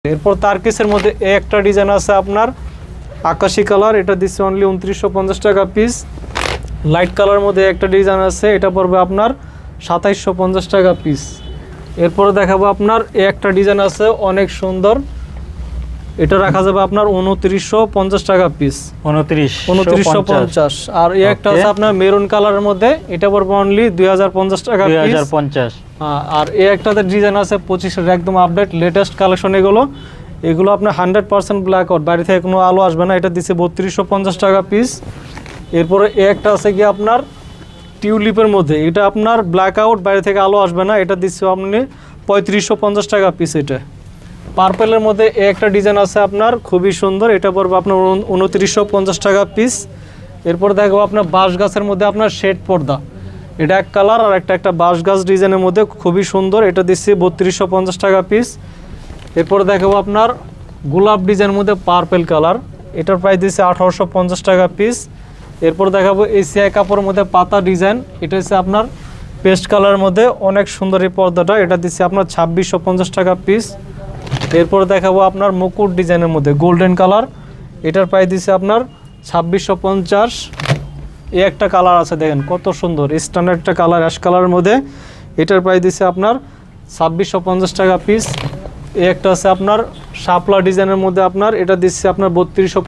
এরপর তারকিসের মধ্যে একটা ডিজাইন আছে আপনার আকাশি কালার, এটা দিচ্ছে অনলি 2950 টাকা পিস। লাইট কালার মধ্যে একটা ডিজাইন আছে, এটা পড়বে আপনার 2750 টাকা পিস। এরপরে দেখাবো আপনার একটা ডিজাইন আছে অনেক সুন্দর, এটা রাখা যাবে আপনার 2950 টাকা পিস। 2950। আর একটা আছে আপনার মেরুন কালারের মধ্যে, এটা পড়বে অনলি 2050 টাকা পিস। 2050। আর একটাতে ডিজাইন আছে 25-এর একদম আপডেট লেটেস্ট কালেকশন। এগুলো আপনার 100% ব্ল্যাক আউট, বাইরে থেকে কোনো আলো আসবে না। এটা দিচ্ছে 3250 টাকা পিস। এরপরে একটা আছে কি আপনার টিউলিপের মধ্যে, এটা আপনার ব্ল্যাক আউট, বাইরে থেকে আলো আসবে না। এটা দিচ্ছে আপনি 3550 টাকা পিস। এটা পার্পেলের মধ্যে একটা ডিজাইন আছে আপনার খুবই সুন্দর, এটা পড়বে আপনার 2950 টাকা পিস। এরপর দেখো আপনার বাঁশ গাছের মধ্যে আপনার শেড পর্দা, এটা এক কালার আর একটা বাঁশ গাছ ডিজাইনের মধ্যে খুবই সুন্দর, এটা দিচ্ছি 3250 টাকা পিস। এরপর দেখাবো আপনার গোলাপ ডিজাইনের মধ্যে পার্পেল কালার, এটার প্রাইস দিচ্ছে 1850 টাকা পিস। এরপর দেখাবো এসিআই কাপড়ের মধ্যে পাতা ডিজাইন, এটা হচ্ছে আপনার পেস্ট কালারের মধ্যে অনেক সুন্দর এই পর্দাটা, এটা দিচ্ছে আপনার 2650 টাকা পিস। এরপর দেখাবো আপনার মুকুট ডিজাইনের মধ্যে গোল্ডেন কালার, এটার প্রাইস দিচ্ছে আপনার 2650। একটা কালার আছে দেখেন কত সুন্দর স্ট্যান্ডার্ড একটা কালার, অ্যাশ কালারের মধ্যে, এটার প্রাইস দিচ্ছে আপনার 2650 টাকা পিস। একটা আছে আপনার শাপলা ডিজাইনের মধ্যে আপনার, এটা দিচ্ছে আপনার 3200